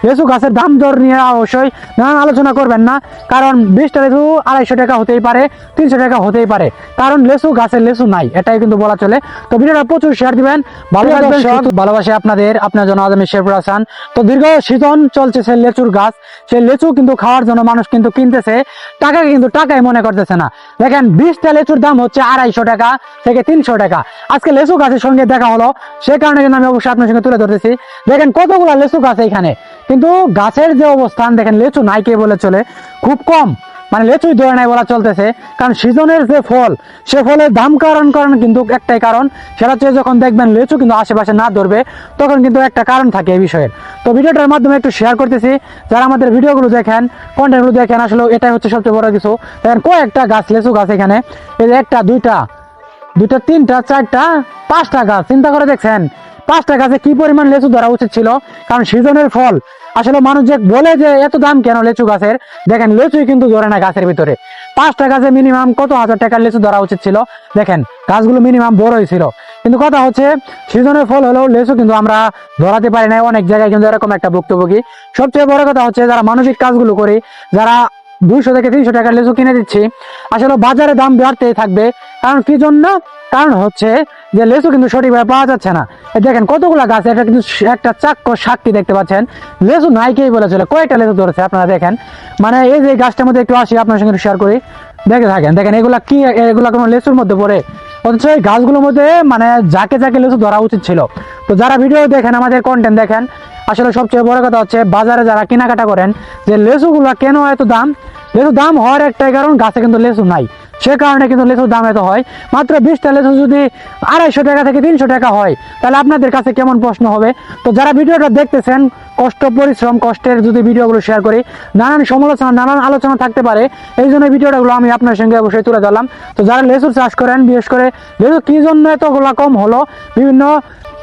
লেচু গাছের দাম দর নিয়ে অবশ্যই নানান আলোচনা করবেন না, কারণ 20টা লেচু 250 টাকা হতেই পারে, 300 টাকা হতেই পারে, কারণ লেচু গাছের লেচু নাই, এটাই কিন্তু বলা চলে। তো ভিডিওটা প্রচুর শেয়ার দিবেন, ভালো থাকবেন, ভালোবাসে আপনাদের, আপনার জন্য আজ আমি শেরপুর হাসান। তো দীর্ঘ সিজন চলছে সেই লেচুর গাছ, সেই লেচু কিন্তু খাওয়ার জন্য মানুষ কিন্তু কিনতেছে, টাকা কিন্তু টাকাই মনে করতেছে না। দেখেন 20টা লেচুর দাম হচ্ছে 250 টাকা থেকে 300 টাকা। আজকে লেচু গাছের সঙ্গে দেখা হলো, সে কারণে কিন্তু আমি অবশ্যই আপনার সঙ্গে তুলে ধরতেছি। দেখেন কতগুলো লেচু গাছ এখানে, কিন্তু গাছের যে অবস্থান দেখেন, লেচু নাই কে বলে চলে, খুব কম, মানে লেচুই ধরে নাই বলা চলতেছে। কারণ সিজনের যে ফল, সে ফলের দাম কারণ কিন্তু একটাই কারণ, সেটা হচ্ছে যখন দেখবেন লেচু কিন্তু আশেপাশে না ধরবে, তখন কিন্তু একটা কারণ থাকে এই বিষয়ের। তো ভিডিওটার মাধ্যমে একটু শেয়ার করতেছি, যারা আমাদের ভিডিওগুলো দেখেন, কন্টেন্টগুলো দেখেন, আসলে এটাই হচ্ছে সবচেয়ে বড় কিছু। দেখেন কয়েকটা গাছ লেচু গাছ এখানে, এই যে একটা দুইটা তিনটা চারটা 5টা গাছ, চিন্তা করে দেখছেন 5টা গাছে কি পরিমাণ লেচু ধরা উচিত ছিল। কারণ সিজনের ফল, আসলে মানুষ যে বলে যে এত দাম কেন লেচু গাছের, দেখেন লেচুই কিন্তু ধরে না গাছের ভিতরে। 5টা গাছে মিনিমাম কত হাজার টাকার লেচু ধরা উচিত ছিল। দেখেন গাছগুলো মিনিমাম বড়ই ছিল, কিন্তু কথা হচ্ছে সিজনের ফল হলেও লেচু কিন্তু আমরা ধরাতে পারি না। অনেক জায়গায় কিন্তু এরকম একটা ভুক্তভোগী। সবচেয়ে বড় কথা হচ্ছে যারা মানবিক কাজগুলো করি, যারা 200 থেকে 300 টাকার লেচু কিনে দিচ্ছি, আসলে বাজারে দাম বাড়তেই থাকবে। কারণ কি জন্য? কারণ হচ্ছে যে লেচু কিন্তু সঠিকভাবে পাওয়া যাচ্ছে না। দেখেন কতগুলা গাছ, এটা কিন্তু একটা চাক্ষুষ সাক্ষী দেখতে পাচ্ছেন, লেচু নাইকেই বলে চলে। কয়েকটা লেচু ধরেছে আপনারা দেখেন, মানে এই যে গাছটার মধ্যে একটু আসি আপনার সঙ্গে শেয়ার করি, দেখে থাকেন। দেখেন এগুলা কি, এগুলা কোনো লেচুর মধ্যে পড়ে? অথচ এই গাছগুলোর মধ্যে মানে যাকে লেচু ধরা উচিত ছিল। তো যারা ভিডিও দেখেন, আমাদের কন্টেন্ট দেখেন, আসলে সবচেয়ে বড় কথা হচ্ছে বাজারে যারা কেনাকাটা করেন, যে লেচুগুলা কেন এত দাম, লেচু দাম হওয়ার একটাই কারণ, গাছে কিন্তু লেচু নাই, সে কারণে কিন্তু লেচুর দাম এত হয়। মাত্র 20টা লেচু যদি 250 টাকা থেকে 300 টাকা হয়, তাহলে আপনাদের কাছে কেমন প্রশ্ন হবে? তো যারা ভিডিওটা দেখতেছেন, কষ্ট পরিশ্রম কষ্টের যদি ভিডিওগুলো শেয়ার করি, নানান সমালোচনা নানান আলোচনা থাকতে পারে, এই জন্য ভিডিওগুলো আমি আপনার সঙ্গে অবশ্যই তুলে ধরলাম। তো যারা লেচুর চাষ করেন, বিশেষ করে লেচু কি জন্য এতগুলা কম হলো, বিভিন্ন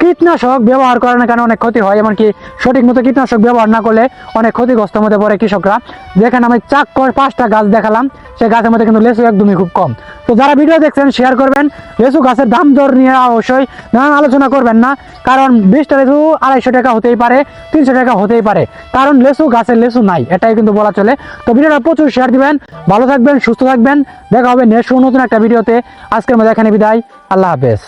কীটনাশক ব্যবহার করার কারণে অনেক ক্ষতি হয়, এমনকি সঠিক মতো কীটনাশক ব্যবহার না করলে অনেক ক্ষতিগ্রস্তের মধ্যে পড়ে কৃষকরা। দেখেন আমি 5টা গাছ দেখালাম, সেই গাছের মধ্যে কিন্তু লেচু একদমই খুব কম। তো যারা ভিডিও দেখছেন শেয়ার করবেন, লেচু গাছের দাম দর নিয়ে অবশ্যই নানান আলোচনা করবেন না, কারণ 20টা লেচু 250 টাকা হতেই পারে, 300 টাকা হতেই পারে, কারণ লেচু গাছের লেচু নাই, এটাই কিন্তু বলা চলে। তো ভিডিওটা প্রচুর শেয়ার দিবেন, ভালো থাকবেন, সুস্থ থাকবেন, দেখা হবে নেক্সট নতুন একটা ভিডিওতে। আজকের মধ্যে এখানে বিদায়, আল্লাহ হাফেজ।